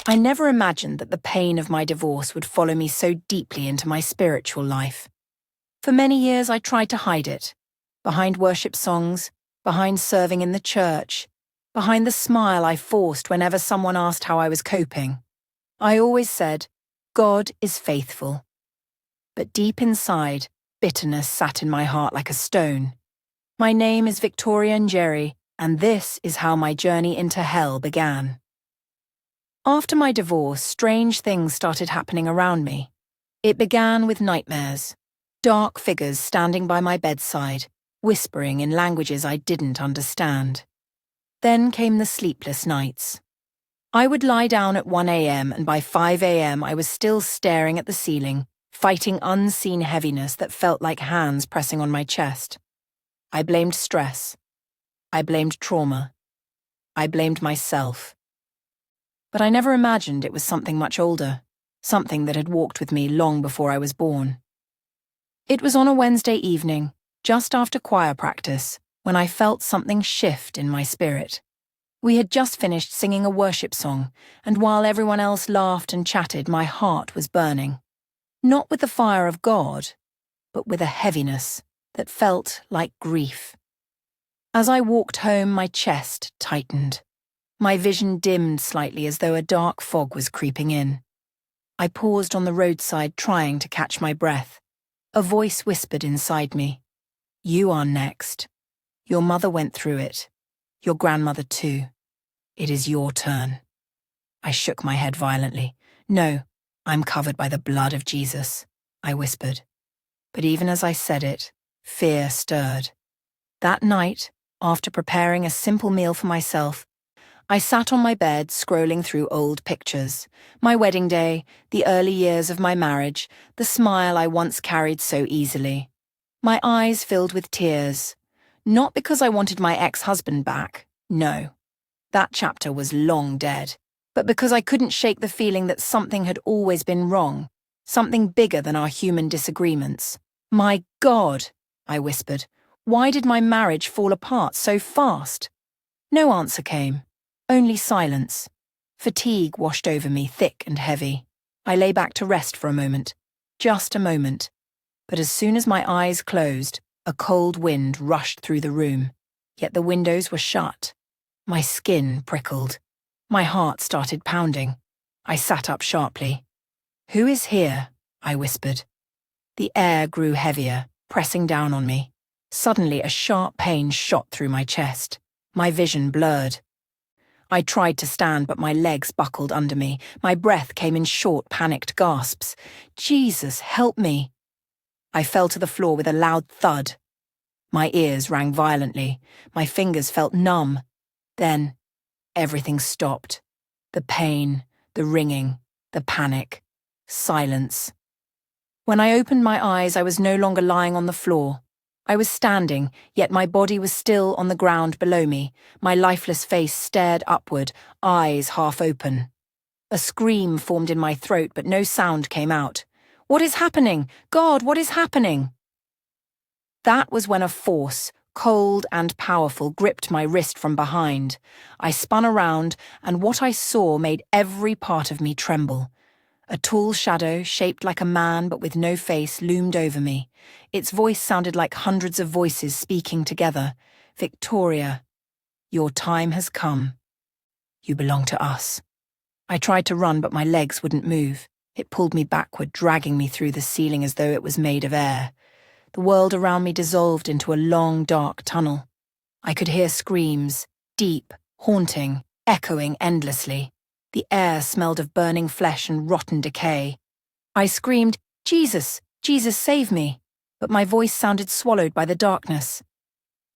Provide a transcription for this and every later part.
I never imagined that the pain of my divorce would follow me so deeply into my spiritual life. For many years I tried to hide it, behind worship songs, behind serving in the church, behind the smile I forced whenever someone asked how I was coping. I always said, God is faithful. But deep inside, bitterness sat in my heart like a stone. My name is Victoria Njeri, and this is how my journey into hell began. After my divorce, strange things started happening around me. It began with nightmares, dark figures standing by my bedside, whispering in languages I didn't understand. Then came the sleepless nights. I would lie down at 1 a.m. and by 5 a.m. I was still staring at the ceiling, fighting unseen heaviness that felt like hands pressing on my chest. I blamed stress. I blamed trauma. I blamed myself. But I never imagined it was something much older, something that had walked with me long before I was born. It was on a Wednesday evening, just after choir practice, when I felt something shift in my spirit. We had just finished singing a worship song, and while everyone else laughed and chatted, my heart was burning. Not with the fire of God, but with a heaviness that felt like grief. As I walked home, my chest tightened. My vision dimmed slightly as though a dark fog was creeping in. I paused on the roadside trying to catch my breath. A voice whispered inside me, "You are next. Your mother went through it. Your grandmother too. It is your turn." I shook my head violently. "No, I'm covered by the blood of Jesus," I whispered. But even as I said it, fear stirred. That night, after preparing a simple meal for myself, I sat on my bed scrolling through old pictures. My wedding day, the early years of my marriage, the smile I once carried so easily. My eyes filled with tears. Not because I wanted my ex-husband back, no. That chapter was long dead. But because I couldn't shake the feeling that something had always been wrong, something bigger than our human disagreements. "My God," I whispered, "why did my marriage fall apart so fast?" No answer came. Only silence. Fatigue washed over me, thick and heavy. I lay back to rest for a moment. Just a moment. But as soon as my eyes closed, a cold wind rushed through the room. Yet the windows were shut. My skin prickled. My heart started pounding. I sat up sharply. "Who is here?" I whispered. The air grew heavier, pressing down on me. Suddenly a sharp pain shot through my chest. My vision blurred. I tried to stand, but my legs buckled under me. My breath came in short, panicked gasps. "Jesus, help me!" I fell to the floor with a loud thud. My ears rang violently. My fingers felt numb. Then, everything stopped. The pain, the ringing, the panic. Silence. When I opened my eyes, I was no longer lying on the floor. I was standing, yet my body was still on the ground below me. My lifeless face stared upward, eyes half open. A scream formed in my throat, but no sound came out. "What is happening? God, what is happening?" That was when a force, cold and powerful, gripped my wrist from behind. I spun around, and what I saw made every part of me tremble. A tall shadow, shaped like a man but with no face, loomed over me. Its voice sounded like hundreds of voices speaking together. "Victoria, your time has come. You belong to us." I tried to run, but my legs wouldn't move. It pulled me backward, dragging me through the ceiling as though it was made of air. The world around me dissolved into a long, dark tunnel. I could hear screams, deep, haunting, echoing endlessly. The air smelled of burning flesh and rotten decay. I screamed, "Jesus, Jesus, save me!" But my voice sounded swallowed by the darkness.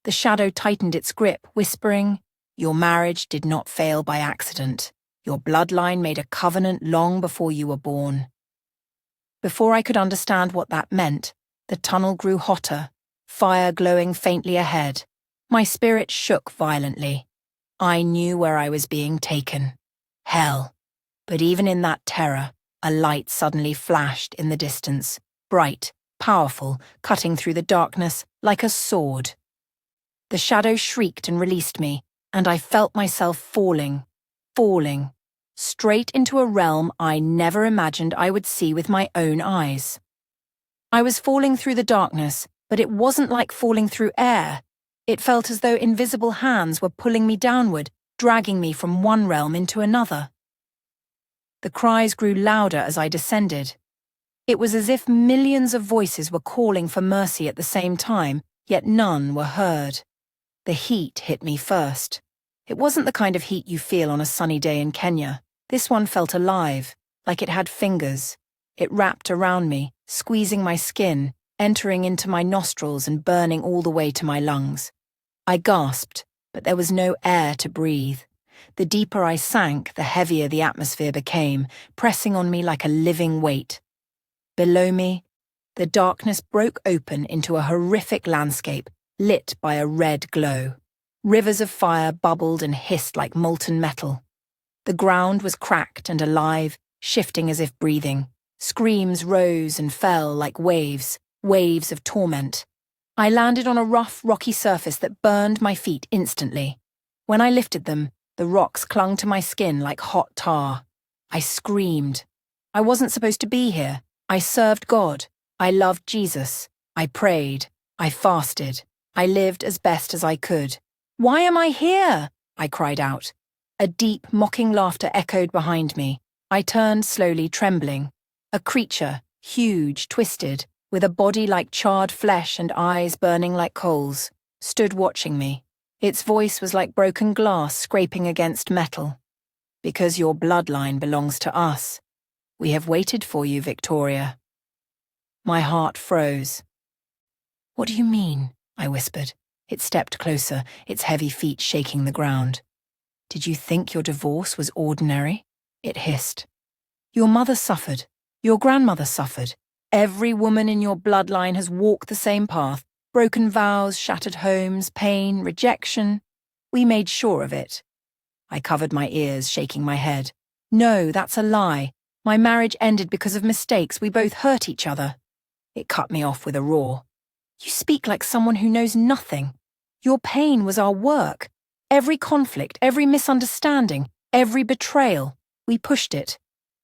The shadow tightened its grip, whispering, "Your marriage did not fail by accident. Your bloodline made a covenant long before you were born." Before I could understand what that meant, the tunnel grew hotter, fire glowing faintly ahead. My spirit shook violently. I knew where I was being taken. Hell. But even in that terror, a light suddenly flashed in the distance, bright, powerful, cutting through the darkness like a sword. The shadow shrieked and released me, and I felt myself falling, straight into a realm I never imagined I would see with my own eyes. I was falling through the darkness, but it wasn't like falling through air. It felt as though invisible hands were pulling me downward, dragging me from one realm into another. The cries grew louder as I descended. It was as if millions of voices were calling for mercy at the same time, yet none were heard. The heat hit me first. It wasn't the kind of heat you feel on a sunny day in Kenya. This one felt alive, like it had fingers. It wrapped around me, squeezing my skin, entering into my nostrils and burning all the way to my lungs. I gasped, but there was no air to breathe. The deeper I sank, the heavier the atmosphere became, pressing on me like a living weight. Below me, the darkness broke open into a horrific landscape, lit by a red glow. Rivers of fire bubbled and hissed like molten metal. The ground was cracked and alive, shifting as if breathing. Screams rose and fell like waves, waves of torment. I landed on a rough, rocky surface that burned my feet instantly. When I lifted them, the rocks clung to my skin like hot tar. I screamed. I wasn't supposed to be here. I served God. I loved Jesus. I prayed. I fasted. I lived as best as I could. "Why am I here?" I cried out. A deep, mocking laughter echoed behind me. I turned slowly, trembling. A creature, huge, twisted, with a body like charred flesh and eyes burning like coals, stood watching me. Its voice was like broken glass scraping against metal. "Because your bloodline belongs to us. We have waited for you, Victoria." My heart froze. "What do you mean?" I whispered. It stepped closer, its heavy feet shaking the ground. "Did you think your divorce was ordinary?" It hissed. "Your mother suffered. Your grandmother suffered. Every woman in your bloodline has walked the same path. Broken vows, shattered homes, pain, rejection. We made sure of it." I covered my ears, shaking my head. "No, that's a lie. My marriage ended because of mistakes. We both hurt each other." It cut me off with a roar. "You speak like someone who knows nothing. Your pain was our work. Every conflict, every misunderstanding, every betrayal. We pushed it.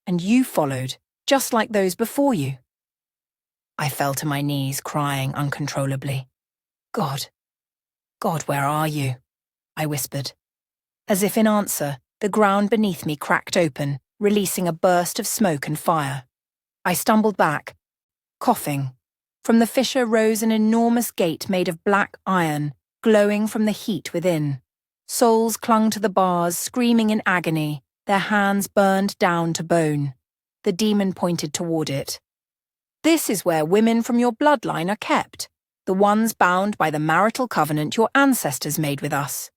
And you followed, just like those before you." I fell to my knees, crying uncontrollably. God, where are you?" I whispered. As if in answer, the ground beneath me cracked open, releasing a burst of smoke and fire. I stumbled back, coughing. From the fissure rose an enormous gate made of black iron, glowing from the heat within. Souls clung to the bars, screaming in agony, their hands burned down to bone. The demon pointed toward it. "This is where women from your bloodline are kept, the ones bound by the marital covenant your ancestors made with us.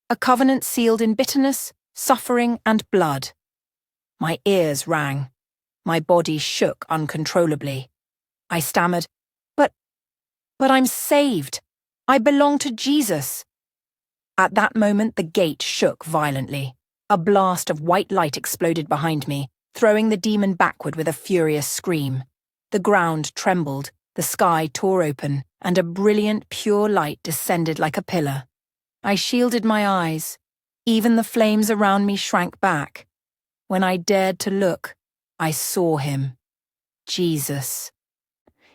A covenant sealed in bitterness, suffering, and blood." My ears rang. My body shook uncontrollably. I stammered, But I'm saved. I belong to Jesus." At that moment, the gate shook violently. A blast of white light exploded behind me, throwing the demon backward with a furious scream. The ground trembled, the sky tore open, and a brilliant, pure light descended like a pillar. I shielded my eyes. Even the flames around me shrank back. When I dared to look, I saw him. Jesus.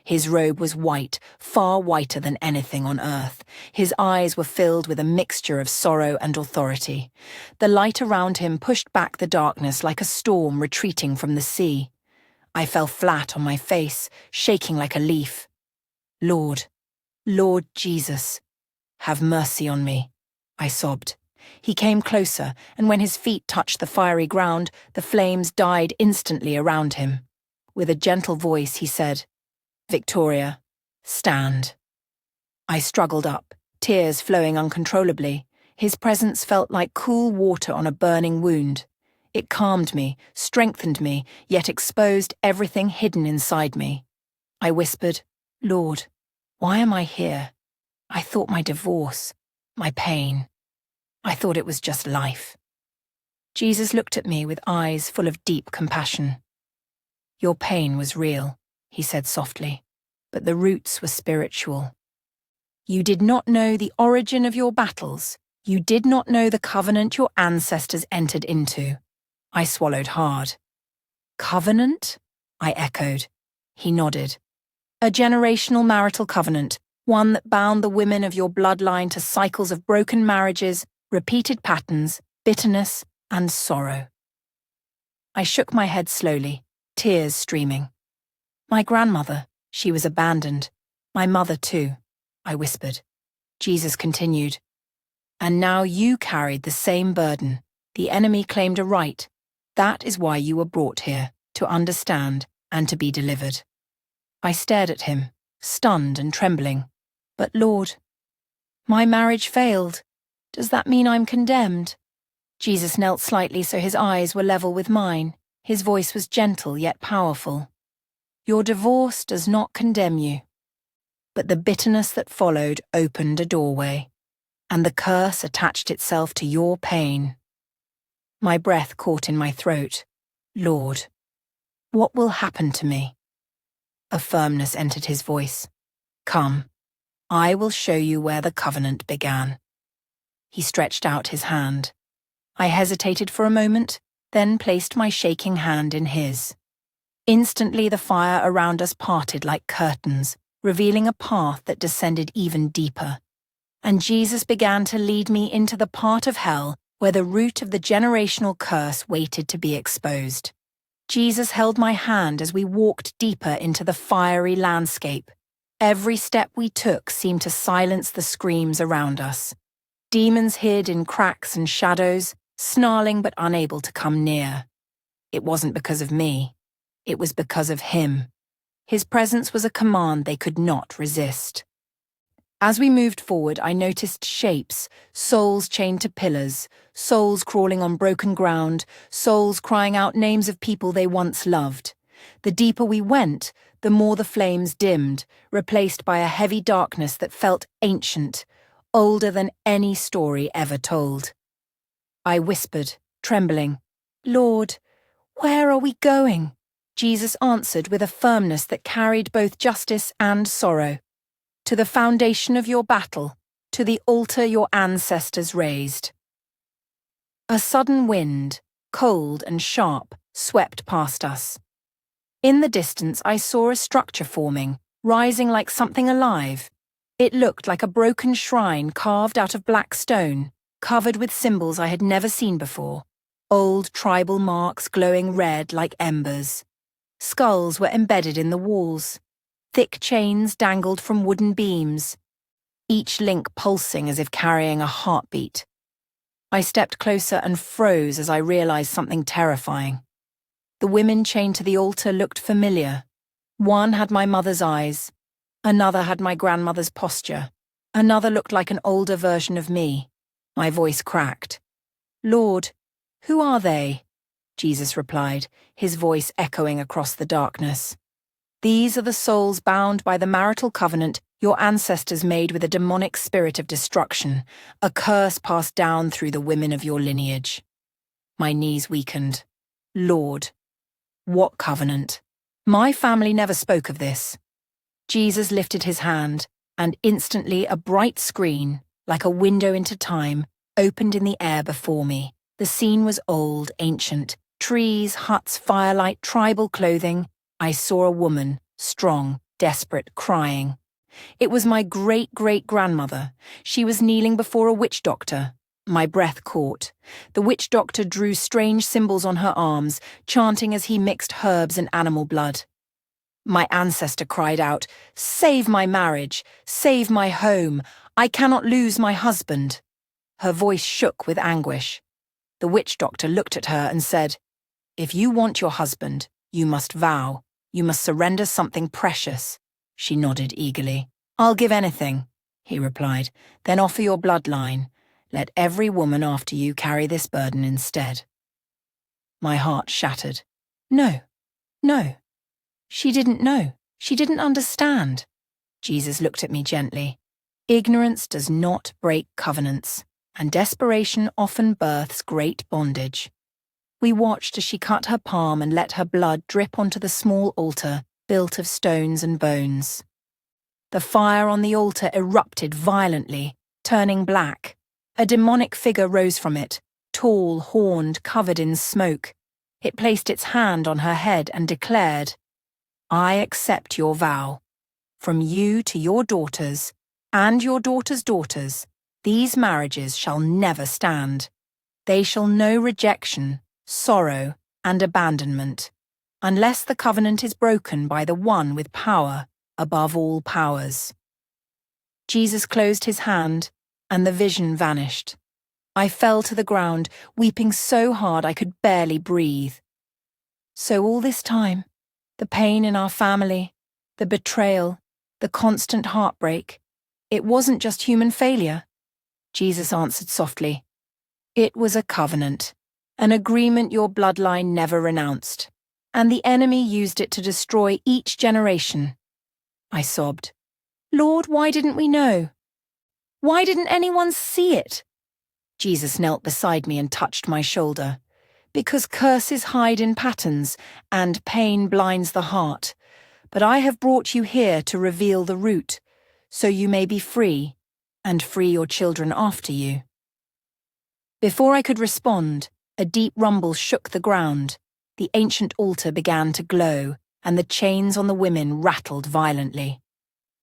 His robe was white, far whiter than anything on earth. His eyes were filled with a mixture of sorrow and authority. The light around him pushed back the darkness like a storm retreating from the sea. I fell flat on my face, shaking like a leaf. Lord Jesus, have mercy on me," I sobbed. He came closer, and when his feet touched the fiery ground, the flames died instantly around him. With a gentle voice, he said, "Victoria, stand." I struggled up, tears flowing uncontrollably. His presence felt like cool water on a burning wound. It calmed me, strengthened me, yet exposed everything hidden inside me. I whispered, "Lord, why am I here? I thought my divorce, my pain, I thought it was just life." Jesus looked at me with eyes full of deep compassion. "Your pain was real," he said softly, "but the roots were spiritual. You did not know the origin of your battles. You did not know the covenant your ancestors entered into. I swallowed hard. Covenant? I echoed. He nodded. A generational marital covenant, one that bound the women of your bloodline to cycles of broken marriages, repeated patterns, bitterness, and sorrow. I shook my head slowly, tears streaming. My grandmother, she was abandoned. My mother too, I whispered. Jesus continued. And now you carried the same burden. The enemy claimed a right. That is why you were brought here, to understand and to be delivered. I stared at him, stunned and trembling. But Lord, my marriage failed. Does that mean I'm condemned? Jesus knelt slightly so his eyes were level with mine. His voice was gentle yet powerful. Your divorce does not condemn you. But the bitterness that followed opened a doorway, and the curse attached itself to your pain. My breath caught in my throat. Lord, what will happen to me? A firmness entered his voice. Come, I will show you where the covenant began. He stretched out his hand. I hesitated for a moment, then placed my shaking hand in his. Instantly the fire around us parted like curtains, revealing a path that descended even deeper. And Jesus began to lead me into the part of hell where the root of the generational curse waited to be exposed. Jesus held my hand as we walked deeper into the fiery landscape. Every step we took seemed to silence the screams around us. Demons hid in cracks and shadows, snarling but unable to come near. It wasn't because of me. It was because of him. His presence was a command they could not resist. As we moved forward, I noticed shapes, souls chained to pillars, souls crawling on broken ground, souls crying out names of people they once loved. The deeper we went, the more the flames dimmed, replaced by a heavy darkness that felt ancient, older than any story ever told. I whispered, trembling, Lord, where are we going? Jesus answered with a firmness that carried both justice and sorrow. To the foundation of your battle, to the altar your ancestors raised. A sudden wind, cold and sharp, swept past us. In the distance I saw a structure forming, rising like something alive. It looked like a broken shrine carved out of black stone, covered with symbols I had never seen before, old tribal marks glowing red like embers. Skulls were embedded in the walls. Thick chains dangled from wooden beams, each link pulsing as if carrying a heartbeat. I stepped closer and froze as I realized something terrifying. The women chained to the altar looked familiar. One had my mother's eyes, another had my grandmother's posture, another looked like an older version of me. My voice cracked. Lord, who are they? Jesus replied, his voice echoing across the darkness. These are the souls bound by the marital covenant your ancestors made with a demonic spirit of destruction, a curse passed down through the women of your lineage. My knees weakened. Lord, what covenant? My family never spoke of this. Jesus lifted his hand, and instantly a bright screen, like a window into time, opened in the air before me. The scene was old, ancient. Trees, huts, firelight, tribal clothing. I saw a woman, strong, desperate, crying. It was my great-great-grandmother. She was kneeling before a witch doctor. My breath caught. The witch doctor drew strange symbols on her arms, chanting as he mixed herbs and animal blood. My ancestor cried out, "Save my marriage! Save my home! I cannot lose my husband!" Her voice shook with anguish. The witch doctor looked at her and said, "If you want your husband, you must vow. You must surrender something precious." She nodded eagerly. "I'll give anything," he replied. "Then offer your bloodline. Let every woman after you carry this burden instead." My heart shattered. No. She didn't know. She didn't understand. Jesus looked at me gently. Ignorance does not break covenants, and desperation often births great bondage. We watched as she cut her palm and let her blood drip onto the small altar built of stones and bones. The fire on the altar erupted violently, turning black. A demonic figure rose from it, tall, horned, covered in smoke. It placed its hand on her head and declared, "I accept your vow. From you to your daughters, and your daughters' daughters, these marriages shall never stand. They shall know rejection, sorrow, and abandonment, unless the covenant is broken by the one with power above all powers." Jesus closed his hand, and the vision vanished. I fell to the ground, weeping so hard I could barely breathe. So all this time, the pain in our family, the betrayal, the constant heartbreak, it wasn't just human failure. Jesus answered softly, "It was a covenant, an agreement your bloodline never renounced, and the enemy used it to destroy each generation." I sobbed, "Lord, why didn't we know? Why didn't anyone see it?" Jesus knelt beside me and touched my shoulder. "Because curses hide in patterns, and pain blinds the heart. But I have brought you here to reveal the root, so you may be free, and free your children after you." Before I could respond, a deep rumble shook the ground. The ancient altar began to glow, and the chains on the women rattled violently.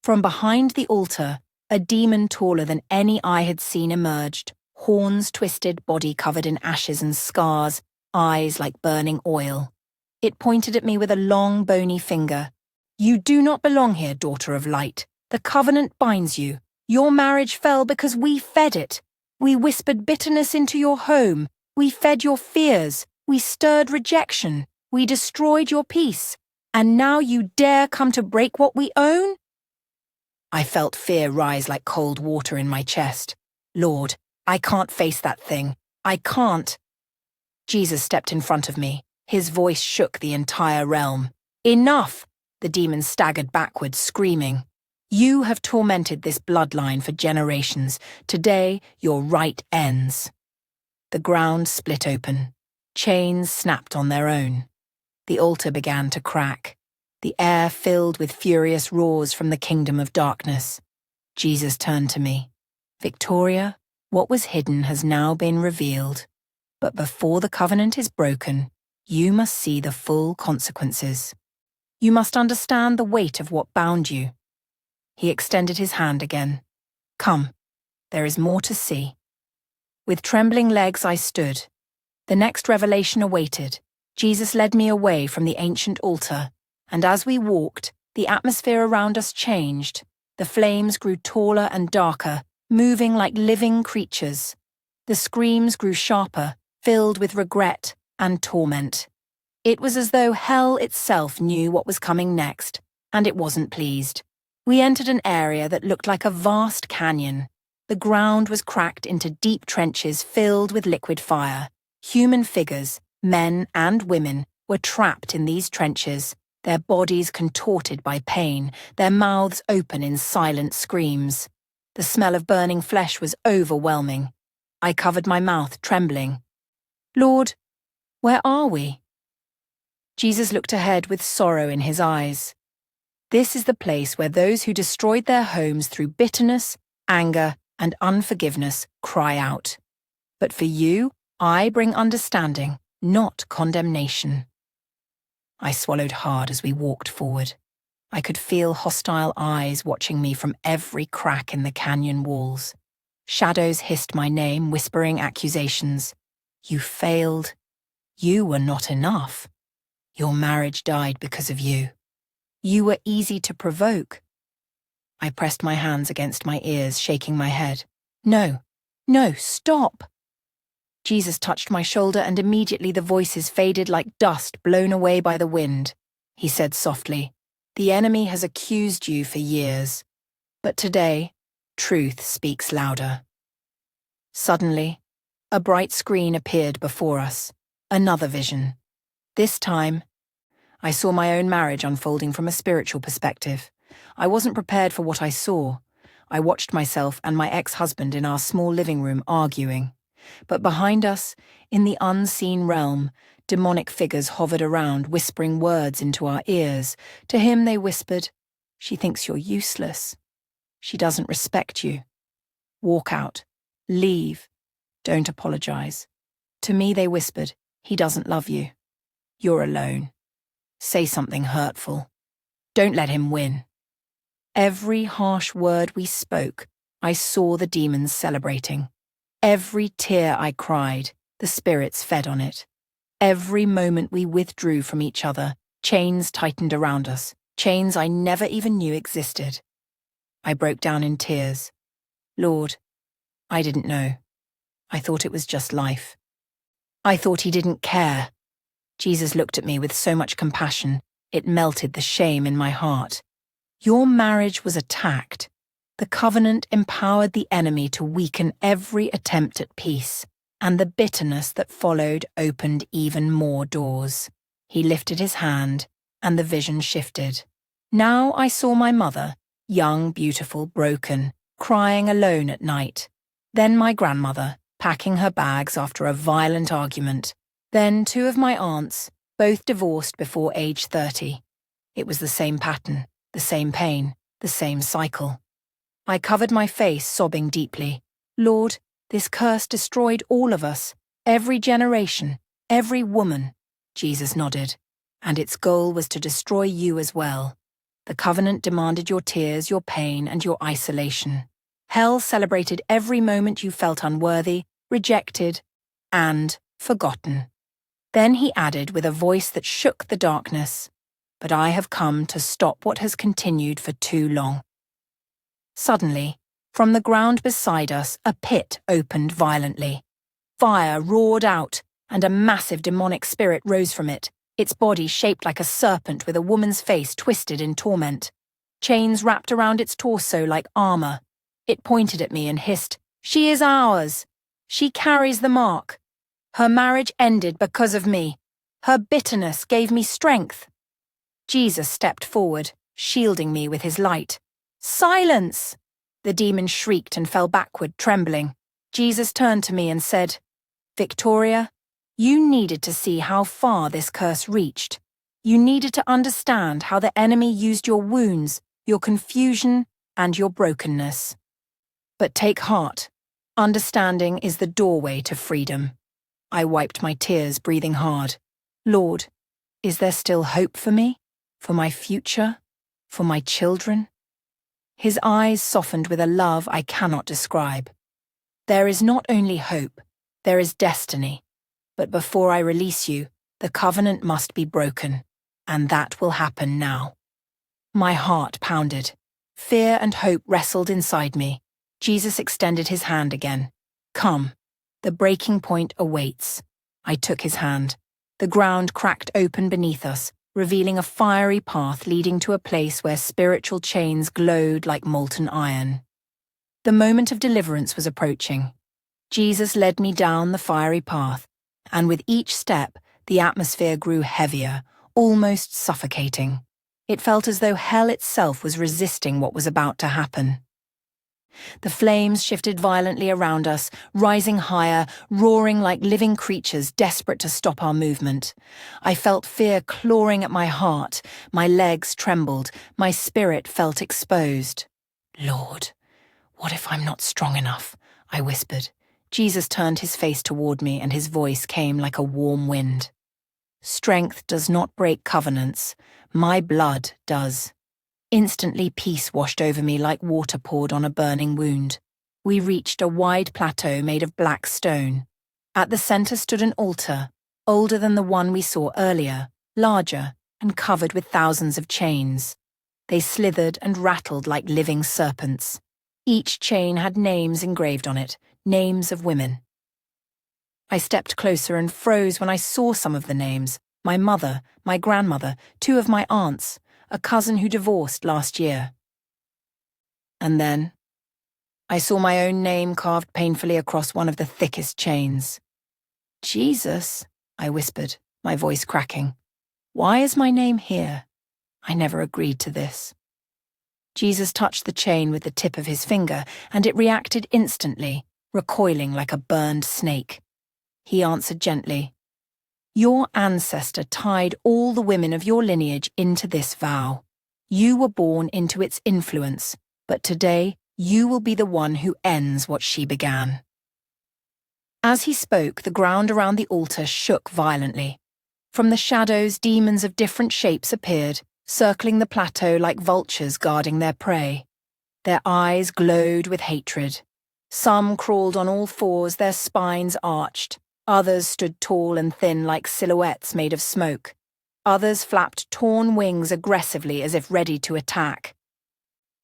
From behind the altar, a demon taller than any I had seen emerged, horns twisted, body covered in ashes and scars, eyes like burning oil. It pointed at me with a long, bony finger. "You do not belong here, daughter of light. The covenant binds you. Your marriage fell because we fed it. We whispered bitterness into your home. We fed your fears. We stirred rejection. We destroyed your peace. And now you dare come to break what we own?" I felt fear rise like cold water in my chest. "Lord, I can't face that thing. I can't." Jesus stepped in front of me. His voice shook the entire realm. "Enough!" The demon staggered backwards, screaming. "You have tormented this bloodline for generations. Today, your right ends." The ground split open. Chains snapped on their own. The altar began to crack. The air filled with furious roars from the kingdom of darkness. Jesus turned to me. "Victoria, what was hidden has now been revealed. But before the covenant is broken, you must see the full consequences. You must understand the weight of what bound you." He extended his hand again. "Come, there is more to see." With trembling legs I stood. The next revelation awaited. Jesus led me away from the ancient altar, and as we walked, the atmosphere around us changed. The flames grew taller and darker, moving like living creatures. The screams grew sharper, filled with regret and torment. It was as though hell itself knew what was coming next, and it wasn't pleased. We entered an area that looked like a vast canyon. The ground was cracked into deep trenches filled with liquid fire. Human figures, men and women, were trapped in these trenches, their bodies contorted by pain, their mouths open in silent screams. The smell of burning flesh was overwhelming. I covered my mouth, trembling. "Lord, where are we?" Jesus looked ahead with sorrow in his eyes. "This is the place where those who destroyed their homes through bitterness, anger, and unforgiveness cry out. But for you, I bring understanding, not condemnation." I swallowed hard as we walked forward. I could feel hostile eyes watching me from every crack in the canyon walls. Shadows hissed my name, whispering accusations. "You failed. You were not enough. Your marriage died because of you. You were easy to provoke." I pressed my hands against my ears, shaking my head. "No, no, stop." Jesus touched my shoulder, and immediately the voices faded like dust blown away by the wind. He said softly, "The enemy has accused you for years, but today, truth speaks louder." Suddenly, a bright screen appeared before us. Another vision. This time, I saw my own marriage unfolding from a spiritual perspective. I wasn't prepared for what I saw. I watched myself and my ex-husband in our small living room arguing. But behind us, in the unseen realm, demonic figures hovered around, whispering words into our ears. To him they whispered, "She thinks you're useless. She doesn't respect you. Walk out. Leave. Don't apologize." To me they whispered, "He doesn't love you." You're alone. Say something hurtful. Don't let him win. Every harsh word we spoke, I saw the demons celebrating. Every tear I cried, the spirits fed on it. Every moment we withdrew from each other, chains tightened around us, chains I never even knew existed. I broke down in tears. Lord, I didn't know. I thought it was just life. I thought he didn't care. Jesus looked at me with so much compassion, it melted the shame in my heart. Your marriage was attacked. The covenant empowered the enemy to weaken every attempt at peace, and the bitterness that followed opened even more doors. He lifted his hand, and the vision shifted. Now I saw my mother, young, beautiful, broken, crying alone at night. Then my grandmother, packing her bags after a violent argument. Then 2 of my aunts, both divorced before age 30. It was the same pattern, the same pain, the same cycle. I covered my face, sobbing deeply. Lord, this curse destroyed all of us, every generation, every woman. Jesus nodded. And its goal was to destroy you as well. The covenant demanded your tears, your pain, and your isolation. Hell celebrated every moment you felt unworthy, rejected, and forgotten. Then he added with a voice that shook the darkness, "But I have come to stop what has continued for too long." Suddenly, from the ground beside us, a pit opened violently. Fire roared out, and a massive demonic spirit rose from it, its body shaped like a serpent with a woman's face twisted in torment. Chains wrapped around its torso like armor. It pointed at me and hissed, "She is ours. She carries the mark. Her marriage ended because of me. Her bitterness gave me strength." Jesus stepped forward, shielding me with his light. "Silence!" The demon shrieked and fell backward, trembling. Jesus turned to me and said, "Victoria, you needed to see how far this curse reached. You needed to understand how the enemy used your wounds, your confusion, and your brokenness. But take heart. Understanding is the doorway to freedom." I wiped my tears, breathing hard. Lord, is there still hope for me? For my future? For my children? His eyes softened with a love I cannot describe. There is not only hope, there is destiny. But before I release you, the covenant must be broken, and that will happen now. My heart pounded. Fear and hope wrestled inside me. Jesus extended his hand again. "Come, the breaking point awaits." I took his hand. The ground cracked open beneath us, revealing a fiery path leading to a place where spiritual chains glowed like molten iron. The moment of deliverance was approaching. Jesus led me down the fiery path, and with each step, the atmosphere grew heavier, almost suffocating. It felt as though hell itself was resisting what was about to happen. The flames shifted violently around us, rising higher, roaring like living creatures desperate to stop our movement. I felt fear clawing at my heart, my legs trembled, my spirit felt exposed. "Lord, what if I'm not strong enough?" I whispered. Jesus turned his face toward me and his voice came like a warm wind. "Strength does not break covenants. My blood does." Instantly peace washed over me like water poured on a burning wound. We reached a wide plateau made of black stone. At the center stood an altar, older than the one we saw earlier, larger and covered with thousands of chains. They slithered and rattled like living serpents. Each chain had names engraved on it, names of women. I stepped closer and froze when I saw some of the names. My mother, my grandmother, 2 of my aunts, a cousin who divorced last year. And then, I saw my own name carved painfully across one of the thickest chains. "Jesus," I whispered, my voice cracking. "Why is my name here? I never agreed to this." Jesus touched the chain with the tip of his finger, and it reacted instantly, recoiling like a burned snake. He answered gently, "Your ancestor tied all the women of your lineage into this vow. You were born into its influence, but today you will be the one who ends what she began." As he spoke, the ground around the altar shook violently. From the shadows, demons of different shapes appeared, circling the plateau like vultures guarding their prey. Their eyes glowed with hatred. Some crawled on all fours, their spines arched. Others stood tall and thin like silhouettes made of smoke. Others flapped torn wings aggressively as if ready to attack.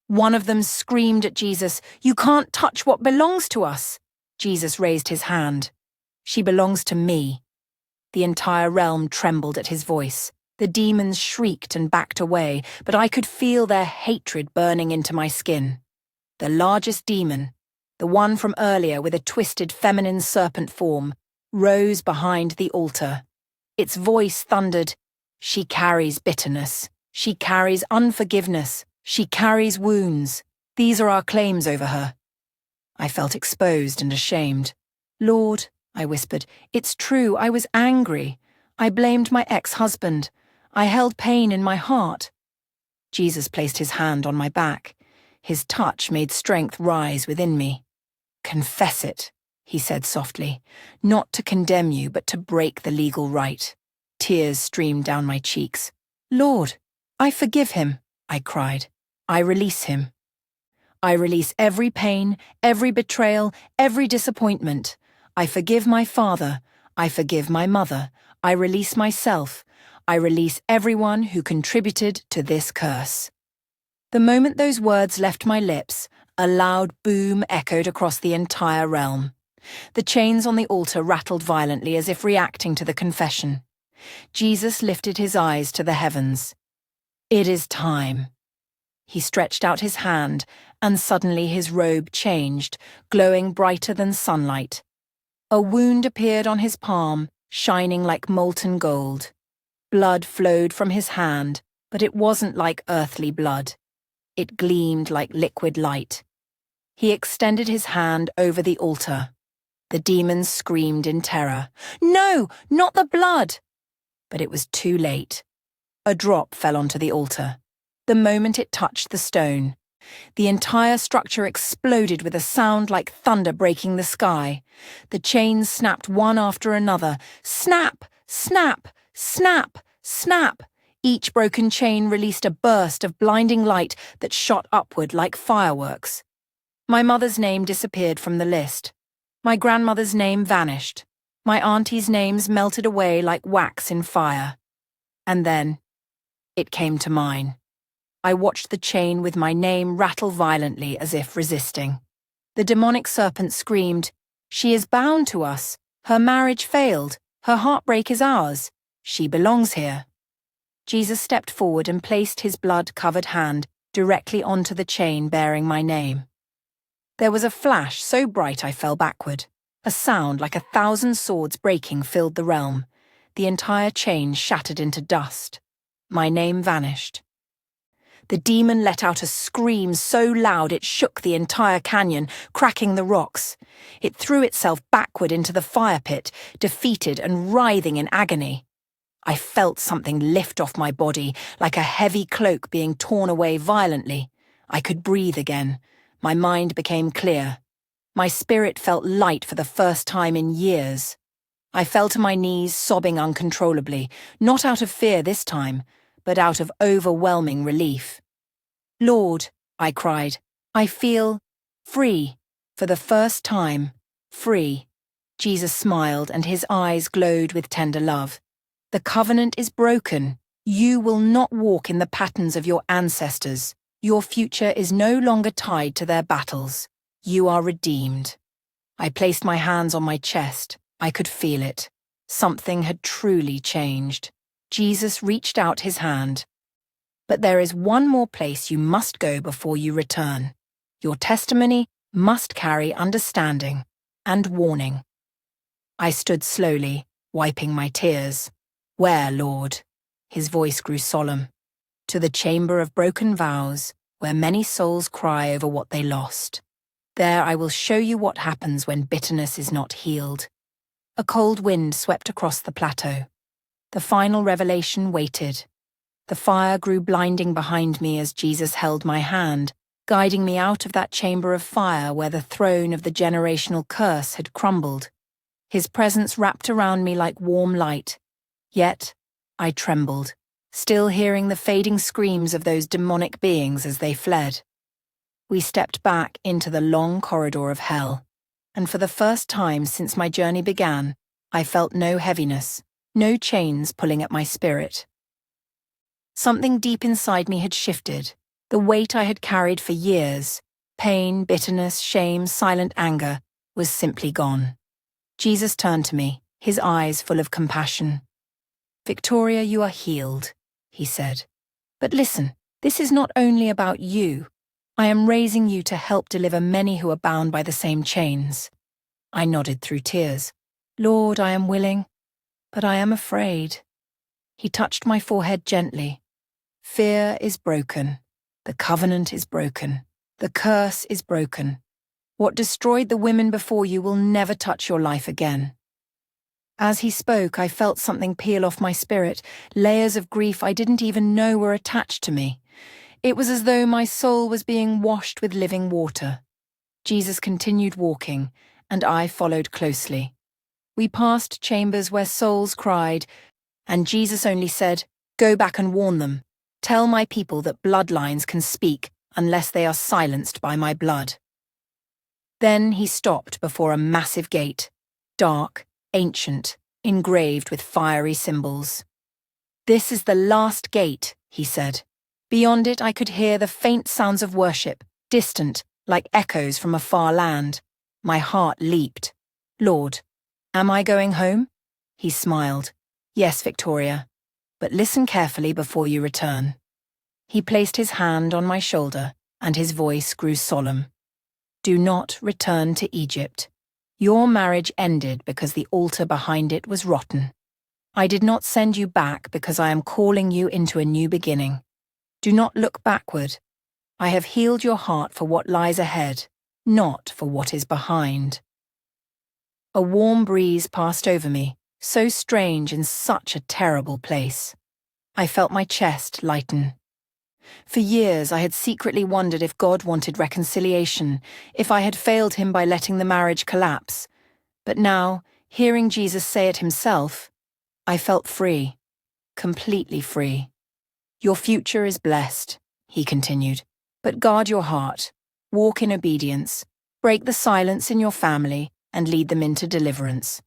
One of them screamed at Jesus, "You can't touch what belongs to us." Jesus raised his hand. "She belongs to me." The entire realm trembled at his voice. The demons shrieked and backed away, but I could feel their hatred burning into my skin. The largest demon, the one from earlier with a twisted feminine serpent form, rose behind the altar. Its voice thundered, "She carries bitterness. She carries unforgiveness. She carries wounds. These are our claims over her." I felt exposed and ashamed. "Lord," I whispered, "it's true, I was angry. I blamed my ex-husband. I held pain in my heart." Jesus placed his hand on my back. His touch made strength rise within me. "Confess it," he said softly, "not to condemn you, but to break the legal right." Tears streamed down my cheeks. "Lord, I forgive him," I cried. "I release him. I release every pain, every betrayal, every disappointment. I forgive my father. I forgive my mother. I release myself. I release everyone who contributed to this curse." The moment those words left my lips, a loud boom echoed across the entire realm. The chains on the altar rattled violently as if reacting to the confession. Jesus lifted his eyes to the heavens. "It is time." He stretched out his hand, and suddenly his robe changed, glowing brighter than sunlight. A wound appeared on his palm, shining like molten gold. Blood flowed from his hand, but it wasn't like earthly blood. It gleamed like liquid light. He extended his hand over the altar. The demons screamed in terror. "No, not the blood!" But it was too late. A drop fell onto the altar. The moment it touched the stone, the entire structure exploded with a sound like thunder breaking the sky. The chains snapped one after another. Snap! Snap! Snap! Snap! Each broken chain released a burst of blinding light that shot upward like fireworks. My mother's name disappeared from the list. My grandmother's name vanished. My auntie's names melted away like wax in fire. And then, it came to mine. I watched the chain with my name rattle violently as if resisting. The demonic serpent screamed, "She is bound to us. Her marriage failed. Her heartbreak is ours. She belongs here." Jesus stepped forward and placed his blood-covered hand directly onto the chain bearing my name. There was a flash so bright I fell backward. A sound like 1,000 swords breaking filled the realm. The entire chain shattered into dust. My name vanished. The demon let out a scream so loud it shook the entire canyon, cracking the rocks. It threw itself backward into the fire pit, defeated and writhing in agony. I felt something lift off my body, like a heavy cloak being torn away violently. I could breathe again. My mind became clear. My spirit felt light for the first time in years. I fell to my knees, sobbing uncontrollably, not out of fear this time, but out of overwhelming relief. "Lord," I cried, "I feel free, for the first time, free." Jesus smiled and his eyes glowed with tender love. "The covenant is broken. You will not walk in the patterns of your ancestors. Your future is no longer tied to their battles. You are redeemed." I placed my hands on my chest. I could feel it. Something had truly changed. Jesus reached out his hand. "But there is one more place you must go before you return. Your testimony must carry understanding and warning." I stood slowly, wiping my tears. "Where, Lord?" His voice grew solemn. "To the chamber of broken vows, where many souls cry over what they lost. There I will show you what happens when bitterness is not healed." A cold wind swept across the plateau. The final revelation waited. The fire grew blinding behind me as Jesus held my hand, guiding me out of that chamber of fire where the throne of the generational curse had crumbled. His presence wrapped around me like warm light. Yet, I trembled, still hearing the fading screams of those demonic beings as they fled. We stepped back into the long corridor of hell, and for the first time since my journey began, I felt no heaviness, no chains pulling at my spirit. Something deep inside me had shifted. The weight I had carried for years, pain, bitterness, shame, silent anger, was simply gone. Jesus turned to me, his eyes full of compassion. "Victoria, you are healed," he said. "But listen, this is not only about you. I am raising you to help deliver many who are bound by the same chains." I nodded through tears. "Lord, I am willing, but I am afraid." He touched my forehead gently. "Fear is broken. The covenant is broken. The curse is broken. What destroyed the women before you will never touch your life again." As he spoke, I felt something peel off my spirit, layers of grief I didn't even know were attached to me. It was as though my soul was being washed with living water. Jesus continued walking, and I followed closely. We passed chambers where souls cried, and Jesus only said, "Go back and warn them. Tell my people that bloodlines can speak unless they are silenced by my blood." Then he stopped before a massive gate, dark, ancient, engraved with fiery symbols. "This is the last gate," he said. Beyond it I could hear the faint sounds of worship, distant, like echoes from a far land. My heart leaped. "Lord, am I going home?" He smiled. "Yes, Victoria, but listen carefully before you return." He placed his hand on my shoulder, and his voice grew solemn. "Do not return to Egypt. Your marriage ended because the altar behind it was rotten. I did not send you back because I am calling you into a new beginning. Do not look backward. I have healed your heart for what lies ahead, not for what is behind." A warm breeze passed over me, so strange in such a terrible place. I felt my chest lighten. For years I had secretly wondered if God wanted reconciliation, if I had failed him by letting the marriage collapse. But now, hearing Jesus say it himself, I felt free, completely free. "Your future is blessed," he continued, "but guard your heart, walk in obedience, break the silence in your family, and lead them into deliverance."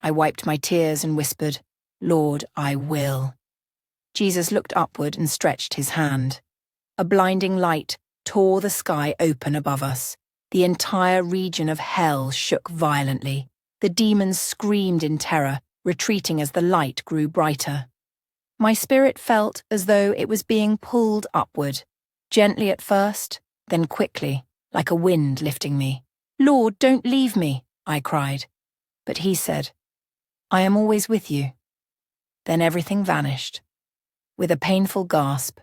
I wiped my tears and whispered, "Lord, I will." Jesus looked upward and stretched his hand. A blinding light tore the sky open above us. The entire region of hell shook violently. The demons screamed in terror, retreating as the light grew brighter. My spirit felt as though it was being pulled upward, gently at first, then quickly, like a wind lifting me. "Lord, don't leave me," I cried. But he said, "I am always with you." Then everything vanished. With a painful gasp,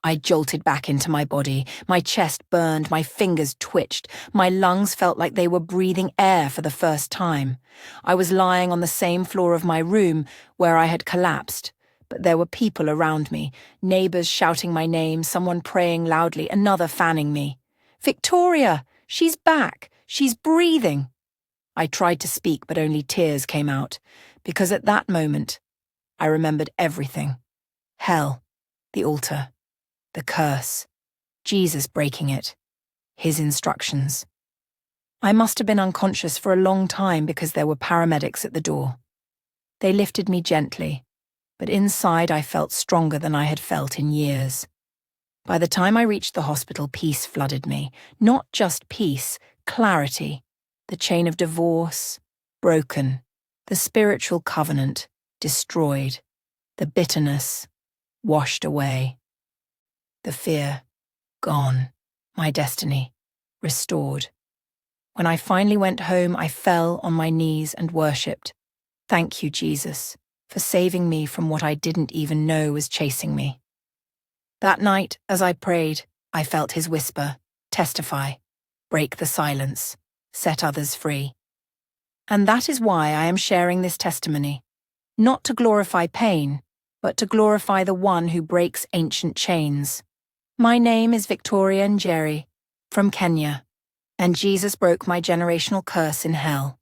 I jolted back into my body. My chest burned, my fingers twitched, my lungs felt like they were breathing air for the first time. I was lying on the same floor of my room where I had collapsed, but there were people around me, neighbors shouting my name, someone praying loudly, another fanning me. "Victoria! She's back! She's breathing!" I tried to speak, but only tears came out, because at that moment, I remembered everything. Hell, the altar, the curse, Jesus breaking it, his instructions. I must have been unconscious for a long time because there were paramedics at the door. They lifted me gently, but inside I felt stronger than I had felt in years. By the time I reached the hospital, peace flooded me. Not just peace, clarity. The chain of divorce, broken. The spiritual covenant, destroyed. The bitterness, washed away. The fear, gone. My destiny, restored. When I finally went home, I fell on my knees and worshipped. Thank you, Jesus, for saving me from what I didn't even know was chasing me. That night, as I prayed, I felt his whisper, testify, break the silence, set others free. And that is why I am sharing this testimony, not to glorify pain, but to glorify the one who breaks ancient chains. My name is Victoria Njeri, from Kenya, and Jesus broke my generational curse in hell.